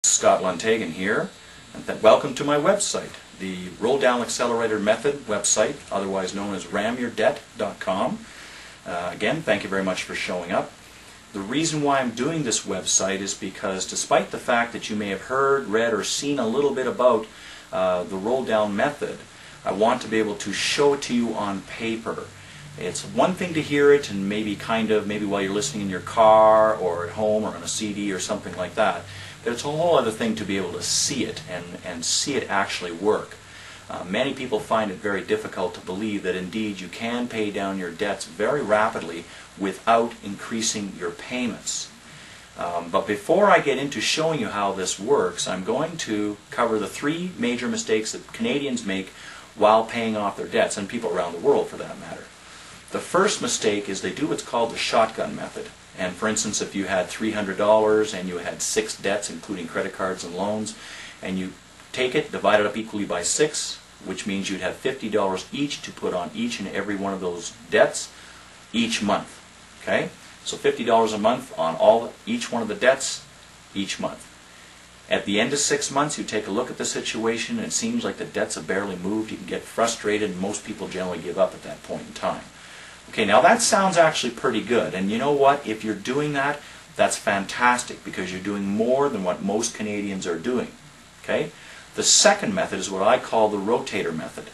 Scott Lundteigen here, and welcome to my website, the Rolldown Accelerator Method website, otherwise known as ramyourdebt.com. Again, thank you very much for showing up. The reason why I'm doing this website is because despite the fact that you may have heard, read, or seen a little bit about the Rolldown method, I want to be able to show it to you on paper. It's one thing to hear it and maybe while you're listening in your car or at home or on a CD or something like that. But it's a whole other thing to be able to see it and see it actually work. Many people find it very difficult to believe that indeed you can pay down your debts very rapidly without increasing your payments. But before I get into showing you how this works, I'm going to cover the three major mistakes that Canadians make while paying off their debts, and people around the world for that matter. The first mistake is they do what's called the shotgun method. And for instance, if you had $300 and you had 6 debts, including credit cards and loans, and you take it, divide it up equally by 6, which means you'd have $50 each to put on each and every one of those debts each month. Okay? So $50 a month on each one of the debts each month. At the end of 6 months, you take a look at the situation and it seems like the debts have barely moved. You can get frustrated, and most people generally give up at that point in time. Okay, now that sounds actually pretty good, and you know what? If you're doing that, that's fantastic because you're doing more than what most Canadians are doing. Okay? The second method is what I call the rotator method,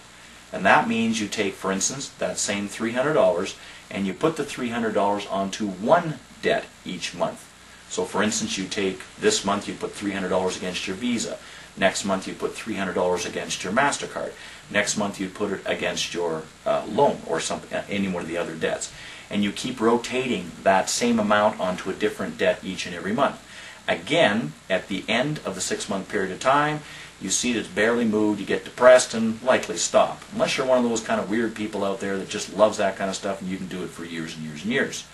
and that means you take, for instance, that same $300 and you put the $300 onto one debt each month. So for instance, you take this month, you put $300 against your Visa. Next month you put $300 against your MasterCard. Next month you put it against your loan or any one of the other debts. And you keep rotating that same amount onto a different debt each and every month. Again, at the end of the 6-month period of time, you see that it's barely moved, you get depressed and likely stop. Unless you're one of those kind of weird people out there that just loves that kind of stuff and you can do it for years and years and years.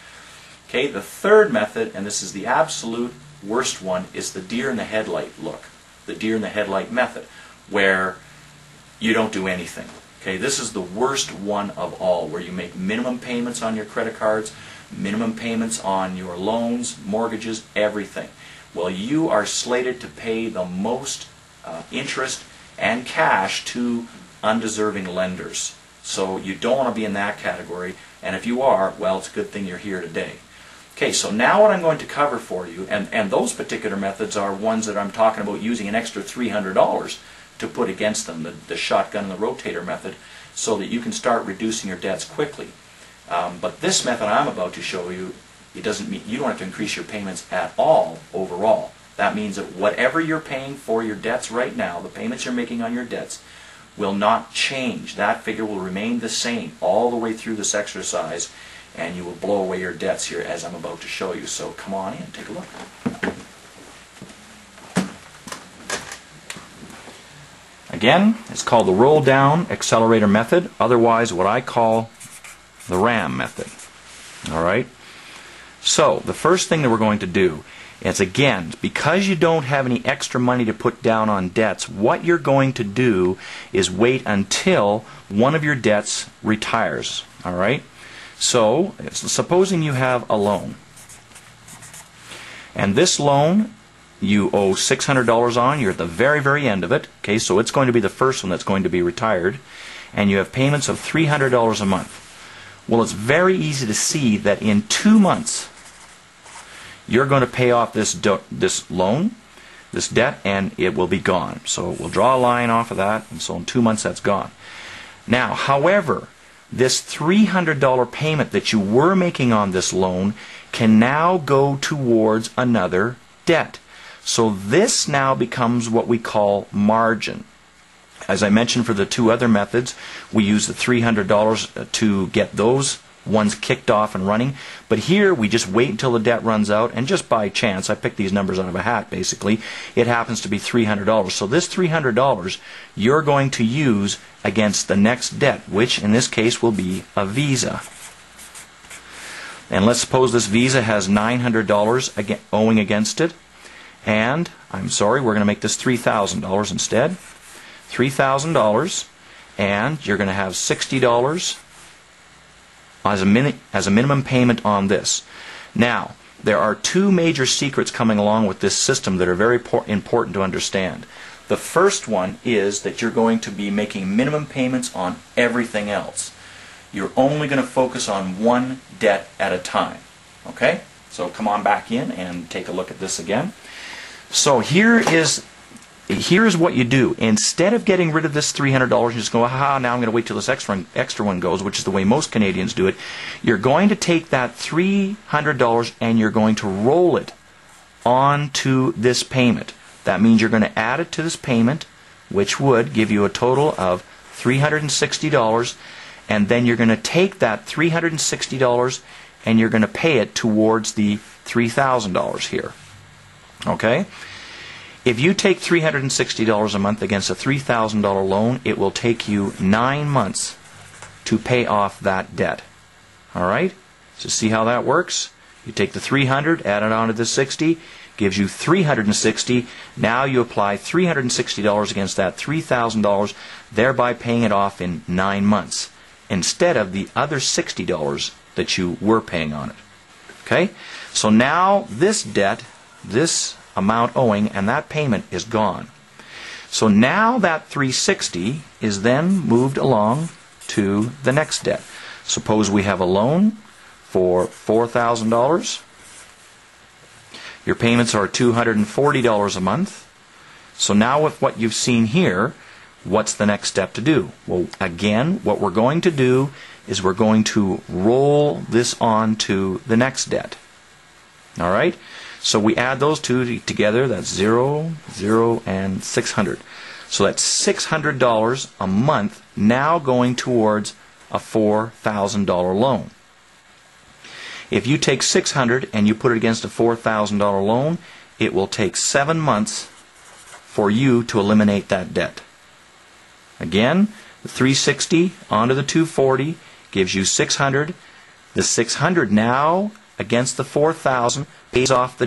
Okay, the third method, and this is the absolute worst one, is the deer in the headlight look. The deer in the headlight method, where you don't do anything. Okay, this is the worst one of all, where you make minimum payments on your credit cards, minimum payments on your loans, mortgages, everything. Well, you are slated to pay the most interest and cash to undeserving lenders. So you don't want to be in that category, and if you are, well, it's a good thing you're here today. Okay, so now what I'm going to cover for you, and those particular methods are ones that I'm talking about using an extra $300 to put against them, the shotgun and the rotator method, so that you can start reducing your debts quickly. But this method I'm about to show you, it doesn't mean you don't have to increase your payments at all overall. That means that whatever you're paying for your debts right now, the payments you're making on your debts, will not change. That figure will remain the same all the way through this exercise, and you will blow away your debts here as I'm about to show you. So come on in, take a look. Again, it's called the Rolldown Accelerator Method, otherwise what I call the RAM method. Alright? So, the first thing that we're going to do is, again, because you don't have any extra money to put down on debts, what you're going to do is wait until one of your debts retires. Alright? So, supposing you have a loan, and this loan you owe $600 on, you're at the very, very end of it, okay, so it's going to be the first one that's going to be retired, and you have payments of $300 a month. Well, it's very easy to see that in 2 months, you're going to pay off this loan, this debt, and it will be gone. So we'll draw a line off of that, and so in 2 months that's gone. Now, however, this $300 payment that you were making on this loan can now go towards another debt. So this now becomes what we call margin. As I mentioned for the two other methods, we use the $300 to get those ones kicked off and running. But here we just wait until the debt runs out, and just by chance, I picked these numbers out of a hat basically, it happens to be $300. So this $300 you're going to use against the next debt, which in this case will be a Visa. And let's suppose this Visa has $900 owing against it. And, I'm sorry, we're going to make this $3,000 instead. $3,000, and you're going to have $60 as a minimum payment on this. Now, there are two major secrets coming along with this system that are very important to understand. The first one is that you're going to be making minimum payments on everything else. You're only going to focus on one debt at a time. Okay? So come on back in and take a look at this again. So here's what you do. Instead of getting rid of this $300, you just go, now I'm going to wait till this extra one goes, which is the way most Canadians do it. You're going to take that $300 and you're going to roll it onto this payment. That means you're going to add it to this payment, which would give you a total of $360, and then you're going to take that $360 and you're going to pay it towards the $3,000 here. Okay? If you take $360 a month against a $3,000 loan, it will take you 9 months to pay off that debt. All right? So see how that works? You take the $300, add it on to the $60, gives you $360. Now you apply $360 against that $3,000, thereby paying it off in 9 months, instead of the other $60 that you were paying on it. Okay? So now this debt, this amount owing, and that payment is gone. So now that $360 is then moved along to the next debt. Suppose we have a loan for $4,000. Your payments are $240 a month. So now with what you've seen here, what's the next step to do? Well, again, what we're going to do is we're going to roll this on to the next debt. All right? So we add those two together. That's 0, 0, and 600. So that's $600 a month now going towards a $4,000 loan. If you take $600 and you put it against a $4,000 loan, it will take 7 months for you to eliminate that debt. Again, the $360 onto the $240 gives you $600. The $600 now against the $4,000 pays off the